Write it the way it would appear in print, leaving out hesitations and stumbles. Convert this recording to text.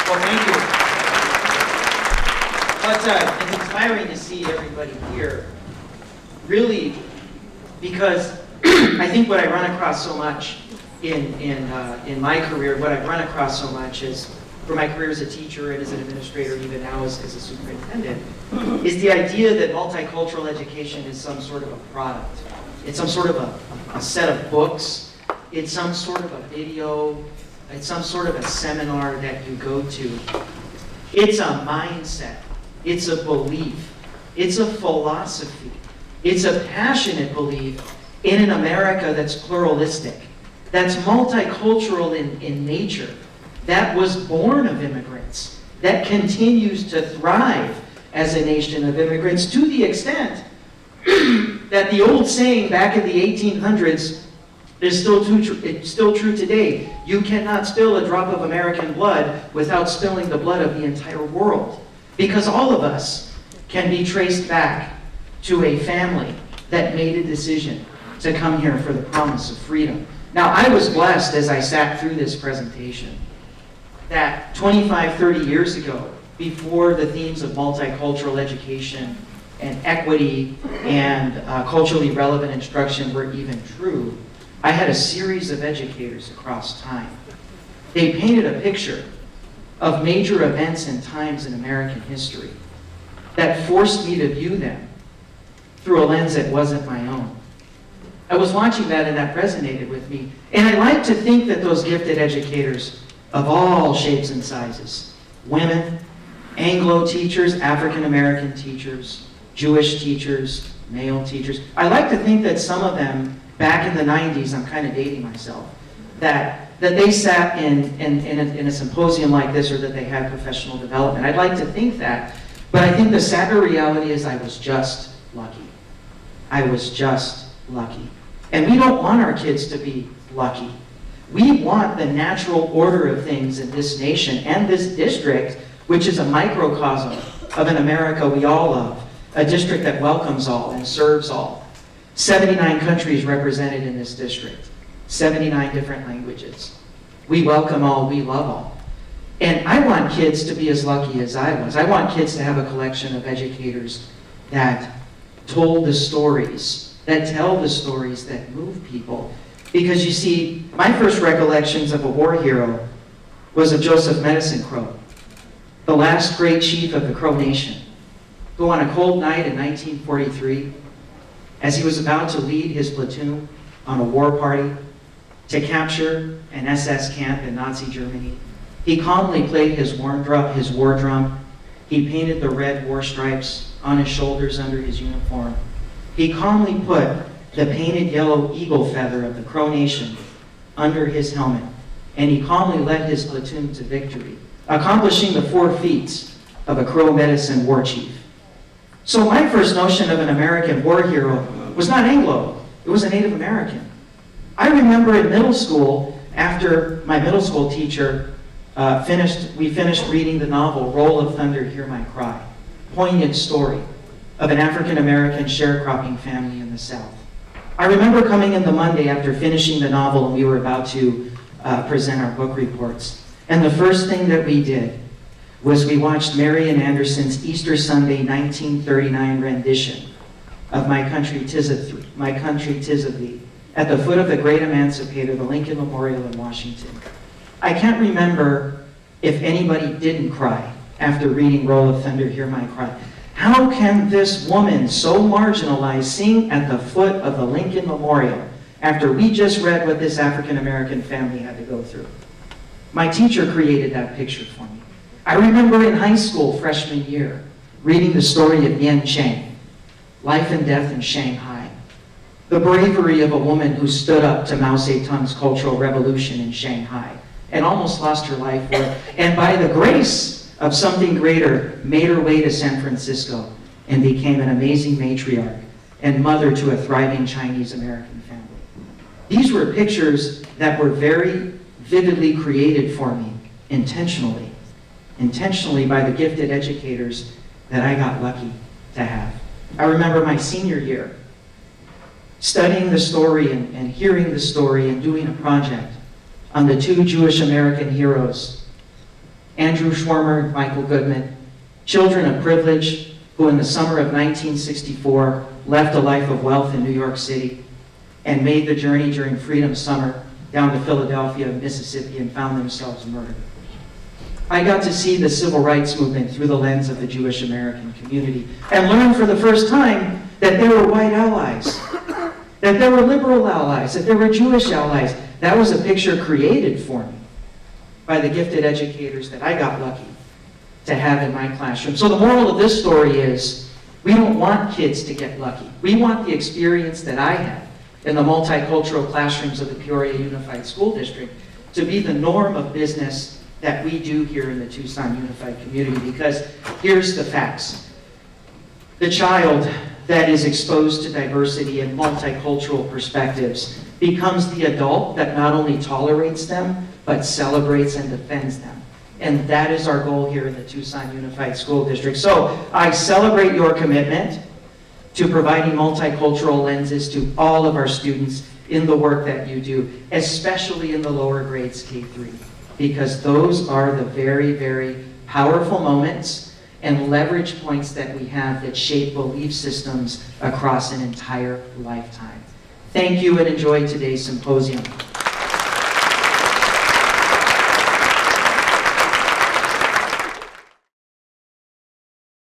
Well, thank you. But it's inspiring to see everybody here, really, because I think what I run across so much in my career, what I've run across so much is, for my career as a teacher and as an administrator, even now as a superintendent, is the idea that multicultural education is some sort of a product. It's some sort of a set of books. It's some sort of a video. It's some sort of a seminar that you go to. It's a mindset. It's a belief. It's a philosophy. It's a passionate belief in an America that's pluralistic, that's multicultural in nature, that was born of immigrants, that continues to thrive as a nation of immigrants, to the extent that the old saying back in the 1800s is still true today. You cannot spill a drop of American blood without spilling the blood of the entire world. Because all of us can be traced back to a family that made a decision to come here for the promise of freedom. Now, I was blessed as I sat through this presentation that 25, 30 years ago, before the themes of multicultural education and equity and culturally relevant instruction were even true, I had a series of educators across time. They painted a picture of major events and times in American history that forced me to view them through a lens that wasn't my own. I was watching that and that resonated with me. And I like to think that those gifted educators of all shapes and sizes, women, Anglo teachers, African American teachers, Jewish teachers, male teachers, I like to think that some of them, back in the 90s, I'm kind of dating myself, that they sat in a symposium like this, or that they had professional development. I'd like to think that, but I think the sadder reality is I was just lucky. I was just lucky. And we don't want our kids to be lucky. We want the natural order of things in this nation and this district, which is a microcosm of an America we all love, a district that welcomes all and serves all. 79 countries represented in this district, 79 different languages. We welcome all, we love all. And I want kids to be as lucky as I was. I want kids to have a collection of educators that told the stories, that tell the stories that move people. Because you see, my first recollections of a war hero was of Joseph Medicine Crow, the last great chief of the Crow Nation, who on a cold night in 1943, as he was about to lead his platoon on a war party to capture an SS camp in Nazi Germany, he calmly played his war drum. He painted the red war stripes on his shoulders under his uniform. He calmly put the painted yellow eagle feather of the Crow Nation under his helmet, and he calmly led his platoon to victory, accomplishing the 4 feats of a Crow medicine war chief. So my first notion of an American war hero was not Anglo, it was a Native American. I remember in middle school, after my middle school teacher we finished reading the novel Roll of Thunder, Hear My Cry, poignant story of an African American sharecropping family in the South. I remember coming in the Monday after finishing the novel and we were about to present our book reports. And the first thing that we did was we watched Marian Anderson's Easter Sunday 1939 rendition of My Country 'Tis of Thee, at the foot of the great emancipator, the Lincoln Memorial in Washington. I can't remember if anybody didn't cry after reading Roll of Thunder, Hear My Cry. How can this woman, so marginalized, sing at the foot of the Lincoln Memorial after we just read what this African American family had to go through? My teacher created that picture for me. I remember in high school, freshman year, reading the story of Yen Cheng, Life and Death in Shanghai. The bravery of a woman who stood up to Mao Zedong's Cultural Revolution in Shanghai and almost lost her life for it, and by the grace of something greater, made her way to San Francisco and became an amazing matriarch and mother to a thriving Chinese American family. These were pictures that were very vividly created for me, intentionally by the gifted educators that I got lucky to have. I remember my senior year, studying the story and hearing the story and doing a project on the 2 Jewish American heroes Andrew Schwarmer, Michael Goodman, children of privilege who in the summer of 1964 left a life of wealth in New York City and made the journey during Freedom Summer down to Philadelphia, Mississippi, and found themselves murdered. I got to see the civil rights movement through the lens of the Jewish American community and learn for the first time that there were white allies, that there were liberal allies, that there were Jewish allies. That was a picture created for me by the gifted educators that I got lucky to have in my classroom. So the moral of this story is, we don't want kids to get lucky. We want the experience that I had in the multicultural classrooms of the Peoria Unified School District to be the norm of business that we do here in the Tucson Unified Community, because here's the facts. The child that is exposed to diversity and multicultural perspectives becomes the adult that not only tolerates them, but celebrates and defends them. And that is our goal here in the Tucson Unified School District. So I celebrate your commitment to providing multicultural lenses to all of our students in the work that you do, especially in the lower grades K-3, because those are the very, very powerful moments and leverage points that we have that shape belief systems across an entire lifetime. Thank you and enjoy today's symposium.